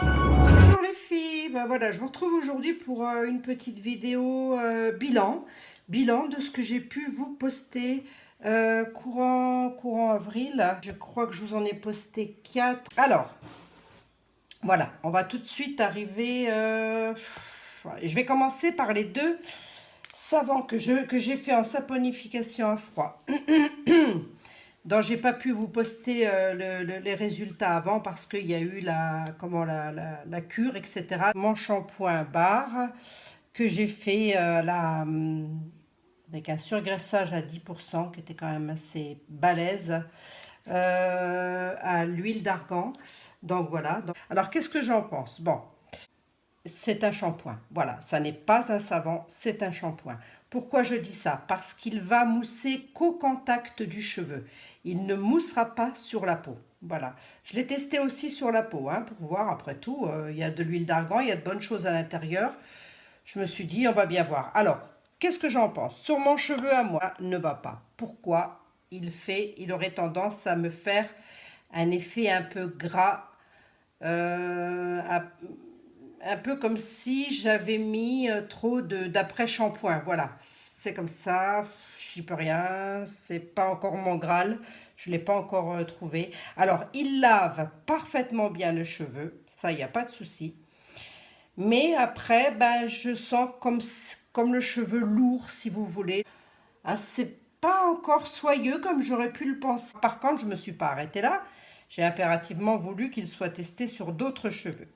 Bonjour les filles, ben voilà, je vous retrouve aujourd'hui pour une petite vidéo bilan de ce que j'ai pu vous poster courant avril. Je crois que je vous en ai posté 4. Alors, voilà, on va tout de suite arriver. Je vais commencer par les deux savons que j'ai fait en saponification à froid. Donc j'ai pas pu vous poster les résultats avant parce qu'il y a eu la cure, etc. Mon shampoing barre que j'ai fait avec un surgraissage à 10% qui était quand même assez balèze à l'huile d'argan. Donc voilà. Alors qu'est-ce que j'en pense? Bon, c'est un shampoing. Voilà, ça n'est pas un savon, c'est un shampoing. Pourquoi je dis ça? Parce qu'il va mousser qu'au contact du cheveu. Il ne moussera pas sur la peau. Voilà. Je l'ai testé aussi sur la peau, hein, pour voir. Après tout, il y a de l'huile d'argan, il y a de bonnes choses à l'intérieur. Je me suis dit, on va bien voir. Alors, qu'est-ce que j'en pense? Sur mon cheveu à moi, ne va pas. Pourquoi? Il aurait tendance à me faire un effet un peu gras, un peu comme si j'avais mis trop d'après-shampoing. Voilà, c'est comme ça, j'y peux rien, c'est pas encore mon Graal, je ne l'ai pas encore trouvé. Alors, il lave parfaitement bien le cheveu, ça, il n'y a pas de souci. Mais après, ben, je sens comme le cheveu lourd, si vous voulez. Ah, c'est pas encore soyeux comme j'aurais pu le penser. Par contre, je ne me suis pas arrêtée là. J'ai impérativement voulu qu'il soit testé sur d'autres cheveux.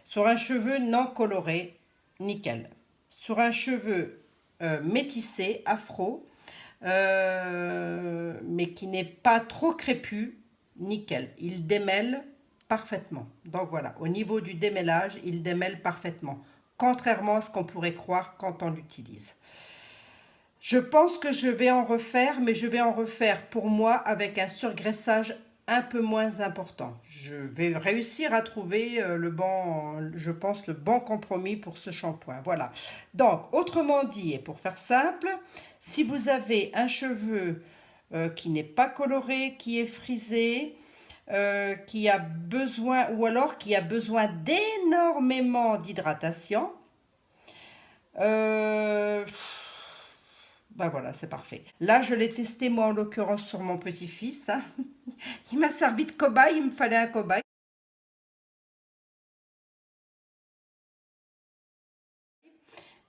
Sur un cheveu non coloré, nickel. Sur un cheveu métissé, afro, mais qui n'est pas trop crépus, nickel. Il démêle parfaitement. Donc voilà, au niveau du démêlage, il démêle parfaitement. Contrairement à ce qu'on pourrait croire quand on l'utilise. Je pense que je vais en refaire, mais je vais en refaire pour moi avec un surgraissage un peu moins important. Je vais réussir à trouver je pense, le bon compromis pour ce shampoing. Voilà. Donc, autrement dit, et pour faire simple, si vous avez un cheveu qui n'est pas coloré, qui est frisé, qui a besoin, ou alors qui a besoin d'énormément d'hydratation, euh, ben voilà, c'est parfait. Là, je l'ai testé, moi, en l'occurrence, sur mon petit-fils, hein. Il m'a servi de cobaye, il me fallait un cobaye.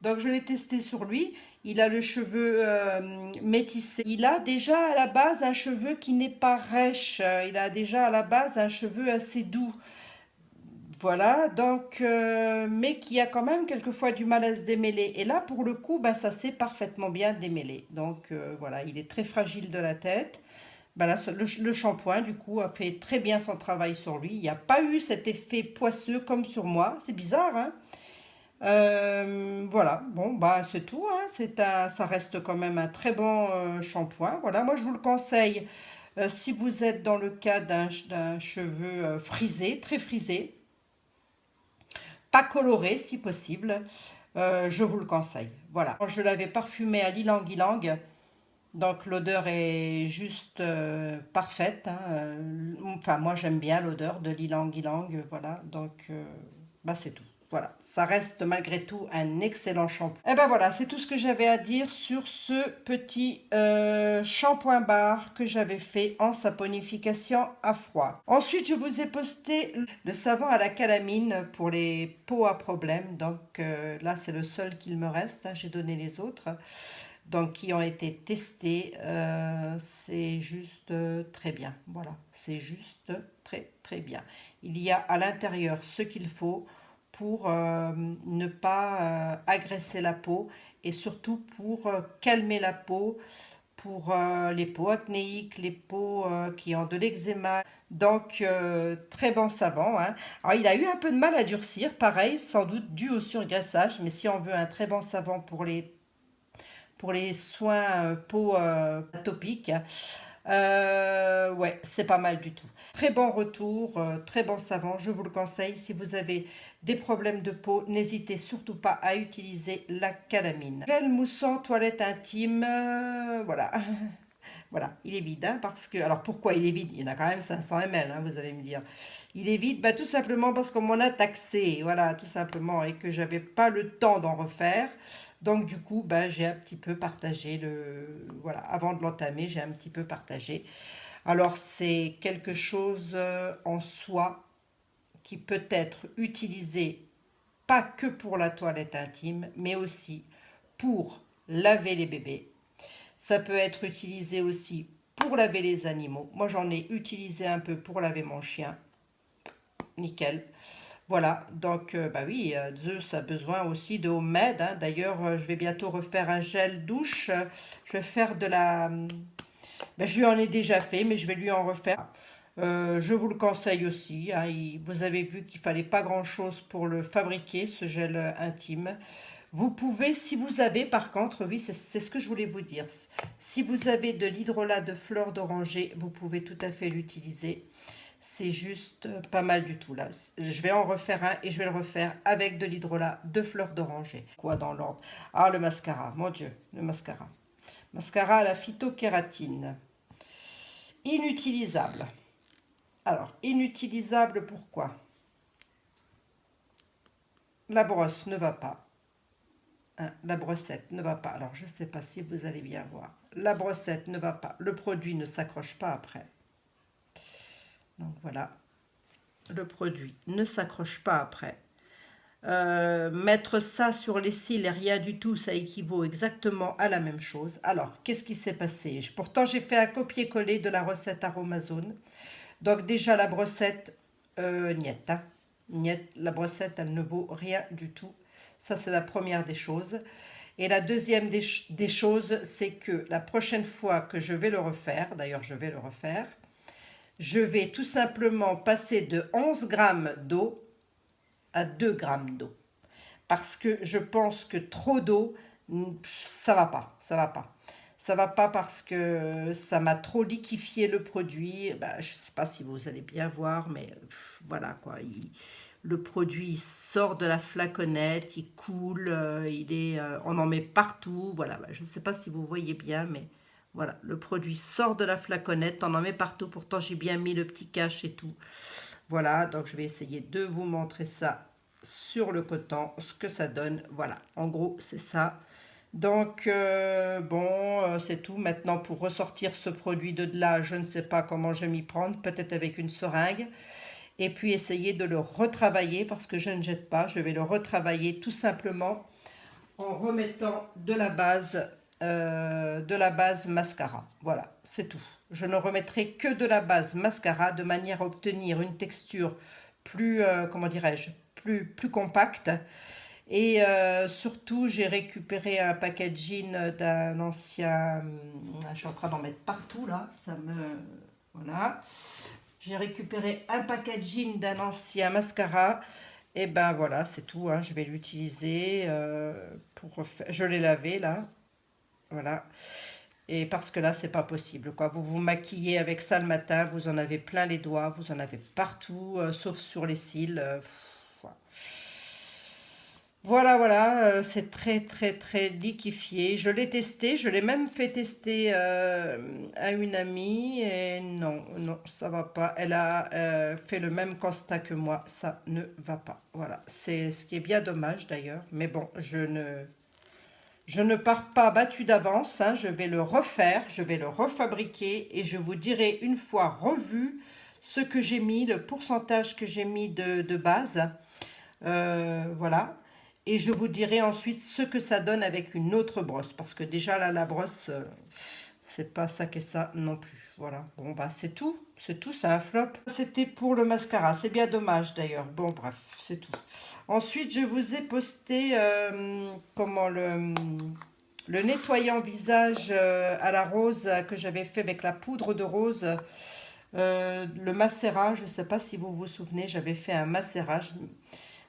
Donc, je l'ai testé sur lui. Il a le cheveu métissé. Il a déjà à la base un cheveu qui n'est pas rêche. Il a déjà à la base un cheveu assez doux. Voilà, donc, mais qui a quand même quelquefois du mal à se démêler. Et là, pour le coup, ben, ça s'est parfaitement bien démêlé. Donc, voilà, il est très fragile de la tête. Ben là, le shampoing, du coup, a fait très bien son travail sur lui. Il n'y a pas eu cet effet poisseux comme sur moi. C'est bizarre, hein? Voilà, bon, bah, c'est tout, hein. Ça reste quand même un très bon shampoing. Voilà, moi, je vous le conseille si vous êtes dans le cas d'un cheveu frisé, très frisé, pas coloré si possible. Je vous le conseille. Voilà, je l'avais parfumé à l'ylang-ylang. Donc l'odeur est juste parfaite, hein. Enfin, moi j'aime bien l'odeur de l'ylang-ylang, voilà. Donc bah, c'est tout. Voilà, ça reste malgré tout un excellent shampoing. Et ben voilà, c'est tout ce que j'avais à dire sur ce petit shampoing bar que j'avais fait en saponification à froid. Ensuite, je vous ai posté le savon à la calamine pour les peaux à problème. Donc là, c'est le seul qu'il me reste, hein. J'ai donné les autres donc qui ont été testés. C'est juste très bien. Voilà, c'est juste très très bien. Il y a à l'intérieur ce qu'il faut pour ne pas agresser la peau et surtout pour calmer la peau, pour les peaux acnéiques, les peaux qui ont de l'eczéma. Donc, très bon savon, hein. Alors, il a eu un peu de mal à durcir, pareil, sans doute dû au surgraissage, mais si on veut un très bon savon pour les soins peau atopique, ouais, c'est pas mal du tout. Très bon retour, très bon savon, je vous le conseille. Si vous avez des problèmes de peau, n'hésitez surtout pas à utiliser la calamine. Gel moussant toilette intime, voilà. Voilà, il est vide, hein, parce que... Alors pourquoi il est vide? Il y en a quand même 500 ml, hein, vous allez me dire. Il est vide, bah, tout simplement parce qu'on m'en a taxé, voilà, tout simplement, et que j'avais pas le temps d'en refaire. Donc du coup, bah, j'ai un petit peu partagé le... Voilà, avant de l'entamer, j'ai un petit peu partagé. Alors c'est quelque chose en soi qui peut être utilisé pas que pour la toilette intime, mais aussi pour laver les bébés. Ça peut être utilisé aussi pour laver les animaux. Moi, j'en ai utilisé un peu pour laver mon chien. Nickel. Voilà, donc bah oui, Zeus a besoin aussi de homemade, hein. D'ailleurs, je vais bientôt refaire un gel douche. Je vais faire de la... Ben, je lui en ai déjà fait, mais je vais lui en refaire. Je vous le conseille aussi, hein. Vous avez vu qu'il fallait pas grand-chose pour le fabriquer, ce gel intime. Vous pouvez, si vous avez, par contre, oui, c'est ce que je voulais vous dire. Si vous avez de l'hydrolat de fleurs d'oranger, vous pouvez tout à fait l'utiliser. C'est juste pas mal du tout là. Je vais en refaire un et je vais le refaire avec de l'hydrolat de fleurs d'oranger. Quoi dans l'ordre? Ah, le mascara, mon Dieu, le mascara. Mascara à la phytokératine. Inutilisable. Alors, inutilisable pourquoi? La brosse ne va pas. Hein, la brossette ne va pas. Alors, je ne sais pas si vous allez bien voir. La brossette ne va pas. Le produit ne s'accroche pas après. Donc voilà, le produit ne s'accroche pas après. Mettre ça sur les cils et rien du tout, ça équivaut exactement à la même chose. Alors, qu'est-ce qui s'est passé? Pourtant, j'ai fait un copier-coller de la recette Aromazone. Donc déjà, la brossette, niet, hein. Niet, la brossette, elle ne vaut rien du tout. Ça, c'est la première des choses. Et la deuxième des choses, c'est que la prochaine fois que je vais le refaire, d'ailleurs, je vais le refaire, je vais tout simplement passer de 11 grammes d'eau à 2 grammes d'eau. Parce que je pense que trop d'eau, ça va pas, ça va pas. Ça va pas parce que ça m'a trop liquéfié le produit. Ben, je sais pas si vous allez bien voir, mais voilà quoi. Le produit il sort de la flaconnette, il coule, on en met partout. Voilà, ben, je ne sais pas si vous voyez bien, mais voilà, le produit sort de la flaconnette, on en met partout. Pourtant, j'ai bien mis le petit cache et tout. Voilà, donc je vais essayer de vous montrer ça sur le coton, ce que ça donne. Voilà, en gros, c'est ça. Donc, bon, c'est tout. Maintenant, pour ressortir ce produit de là, je ne sais pas comment je vais m'y prendre. Peut-être avec une seringue. Et puis, essayer de le retravailler parce que je ne jette pas. Je vais le retravailler tout simplement en remettant de la base mascara. Voilà, c'est tout. Je ne remettrai que de la base mascara de manière à obtenir une texture plus, comment dirais-je, plus compacte. Et surtout, j'ai récupéré un packaging d'un ancien... Je suis en train d'en mettre partout là, ça me... Voilà. J'ai récupéré un packaging d'un ancien mascara. Et ben voilà, c'est tout, hein. Je vais l'utiliser pour refaire... Je l'ai lavé là, voilà. Et parce que là, c'est pas possible, quoi. Vous vous maquillez avec ça le matin, vous en avez plein les doigts, vous en avez partout, sauf sur les cils. Voilà. Voilà, voilà, c'est très, très, très liquéfié. Je l'ai testé, je l'ai même fait tester à une amie et non, non, ça va pas. Elle a fait le même constat que moi, ça ne va pas. Voilà, c'est ce qui est bien dommage d'ailleurs. Mais bon, je ne pars pas battu d'avance, hein. Je vais le refaire, je vais le refabriquer et je vous dirai une fois revu ce que j'ai mis, le pourcentage que j'ai mis de base. Voilà. Et je vous dirai ensuite ce que ça donne avec une autre brosse. Parce que déjà là, la brosse, c'est pas ça qu'est ça non plus. Voilà. Bon, bah c'est tout. C'est tout, c'est un flop. C'était pour le mascara. C'est bien dommage d'ailleurs. Bon, bref, c'est tout. Ensuite, je vous ai posté comment le nettoyant visage à la rose que j'avais fait avec la poudre de rose. Le macérat, je ne sais pas si vous vous souvenez, j'avais fait un macérat.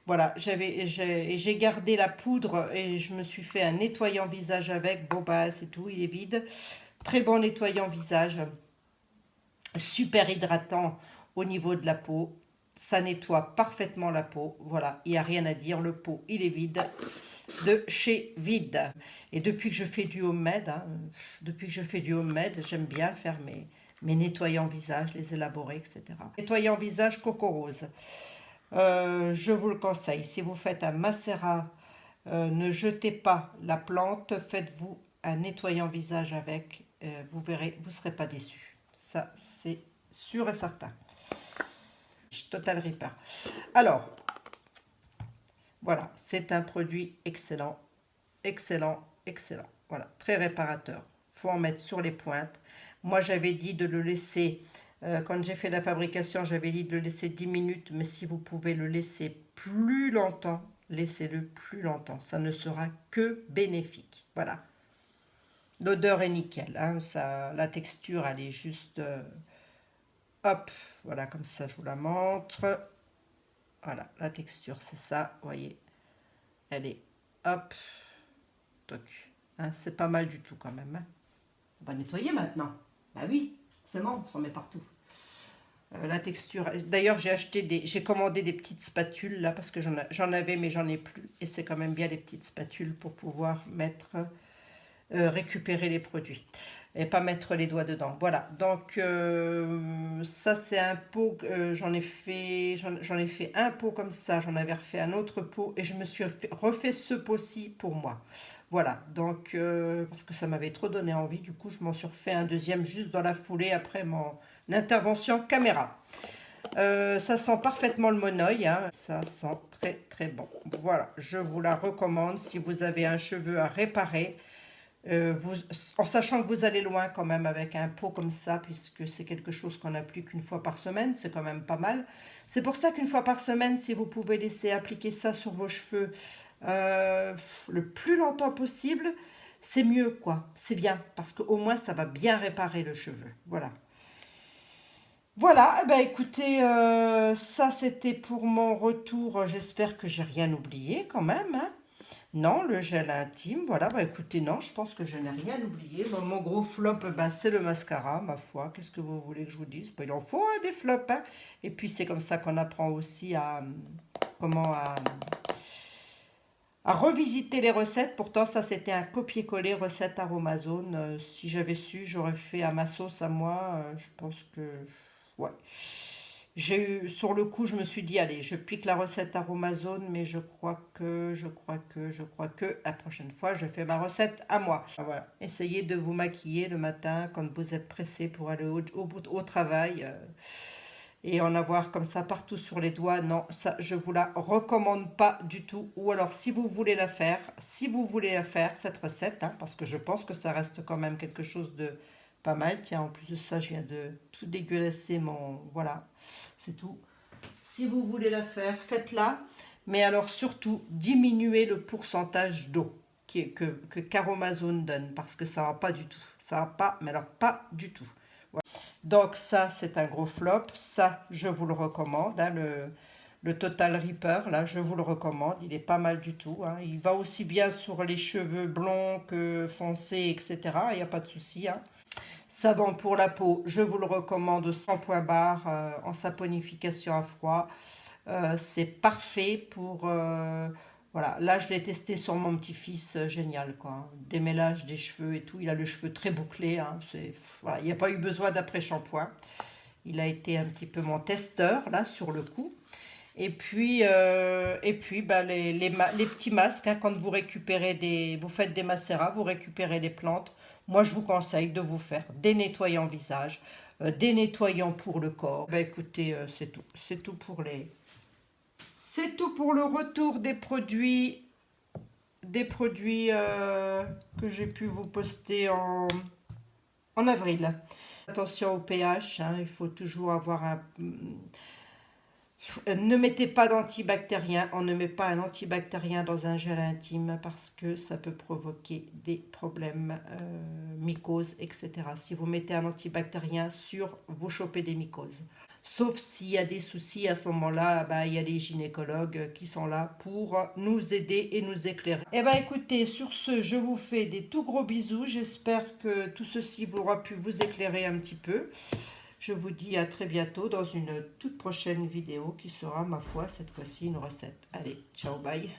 Voilà, j'ai gardé la poudre et je me suis fait un nettoyant visage avec. Bon, bah, c'est tout, il est vide. Très bon nettoyant visage. Super hydratant au niveau de la peau. Ça nettoie parfaitement la peau. Voilà, il n'y a rien à dire. Le pot, il est vide. de chez Vide. Et depuis que je fais du homemade, hein, j'aime bien faire mes nettoyants visage, les élaborer, etc. Nettoyant visage Coco Rose. Je vous le conseille. Si vous faites un macérat, ne jetez pas la plante, faites-vous un nettoyant visage avec. Vous verrez, vous ne serez pas déçus. Ça, c'est sûr et certain. Total Reaper. Alors, voilà, c'est un produit excellent, excellent, excellent. Voilà, très réparateur. Il faut en mettre sur les pointes. Moi, j'avais dit de le laisser, quand j'ai fait la fabrication, j'avais dit de le laisser 10 minutes, mais si vous pouvez le laisser plus longtemps, laissez-le plus longtemps. Ça ne sera que bénéfique. Voilà. L'odeur est nickel. Hein, ça, la texture, elle est juste... hop, voilà, comme ça, je vous la montre. Voilà, la texture, c'est ça, vous voyez. Elle est, hop, toc. Hein, c'est pas mal du tout quand même. Hein. On va nettoyer maintenant. Bah oui, c'est bon, on s'en met partout. La texture, d'ailleurs j'ai commandé des petites spatules là parce que j'en avais mais j'en ai plus. Et c'est quand même bien les petites spatules pour pouvoir mettre, récupérer les produits. Et pas mettre les doigts dedans. Voilà, donc ça c'est un pot, j'en ai fait un pot comme ça, j'en avais refait un autre pot et je me suis refait ce pot-ci pour moi. Voilà, donc parce que ça m'avait trop donné envie, du coup je m'en suis refait un deuxième juste dans la foulée après mon intervention caméra. Ça sent parfaitement le monoeil, hein. Ça sent très très bon. Voilà, je vous la recommande si vous avez un cheveu à réparer. En sachant que vous allez loin quand même avec un pot comme ça, puisque c'est quelque chose qu'on n'applique qu'une fois par semaine, c'est quand même pas mal. C'est pour ça qu'une fois par semaine, si vous pouvez laisser appliquer ça sur vos cheveux le plus longtemps possible, c'est mieux quoi, c'est bien, parce qu'au moins ça va bien réparer le cheveu, voilà. Voilà, bah écoutez, ça c'était pour mon retour, j'espère que j'ai rien oublié quand même, hein. Non, le gel intime, voilà, bah écoutez, non, je pense que je n'ai rien oublié. Bon, mon gros flop, bah, c'est le mascara, ma foi. Qu'est-ce que vous voulez que je vous dise? Bah, il en faut hein, des flops, hein. Et puis c'est comme ça qu'on apprend aussi à, comment, à revisiter les recettes. Pourtant, ça c'était un copier-coller recette Aromazone. Si j'avais su, j'aurais fait à ma sauce à moi. Je pense que, ouais. J'ai eu, sur le coup, je me suis dit, allez, je pique la recette Aromazone, mais je crois que la prochaine fois, je fais ma recette à moi. Voilà. Essayez de vous maquiller le matin quand vous êtes pressé pour aller au travail et en avoir comme ça partout sur les doigts. Non, ça, je vous la recommande pas du tout. Ou alors, si vous voulez la faire, cette recette, hein, parce que je pense que ça reste quand même quelque chose de pas mal. Tiens, en plus de ça, je viens de tout dégueulasser mon... Voilà, c'est tout. Si vous voulez la faire, faites-la. Mais alors surtout, diminuez le pourcentage d'eau que Caromazone donne. Parce que ça va pas du tout. Ça va pas, mais alors pas du tout. Voilà. Donc ça, c'est un gros flop. Ça, je vous le recommande. Hein, le Total Reaper, là, je vous le recommande. Il est pas mal du tout. Hein. Il va aussi bien sur les cheveux blonds que foncés, etc. Il n'y a pas de souci. Hein. Savon pour la peau, je vous le recommande aussi en point barre, en saponification à froid. C'est parfait pour... voilà, là je l'ai testé sur mon petit-fils, génial quoi. Démêlage des cheveux et tout, il a le cheveu très bouclé. Hein, voilà, il n'y a pas eu besoin d'après-shampoing. Il a été un petit peu mon testeur là sur le coup. Et puis bah, les petits masques, hein, quand vous récupérez vous faites des macérats, vous récupérez des plantes. Moi, je vous conseille de vous faire des nettoyants visage, des nettoyants pour le corps. Bah, écoutez, c'est tout. C'est tout pour le retour des produits que j'ai pu vous poster en avril. Attention au pH, hein, il faut toujours avoir un... Ne mettez pas d'antibactérien, on ne met pas un antibactérien dans un gel intime parce que ça peut provoquer des problèmes, mycoses, etc. Si vous mettez un antibactérien sûr, vous chopez des mycoses. Sauf s'il y a des soucis, à ce moment-là, bah, il y a les gynécologues qui sont là pour nous aider et nous éclairer. Eh bien écoutez, sur ce, je vous fais des tout gros bisous. J'espère que tout ceci aura pu vous éclairer un petit peu. Je vous dis à très bientôt dans une toute prochaine vidéo qui sera, ma foi, cette fois-ci une recette. Allez, ciao, bye.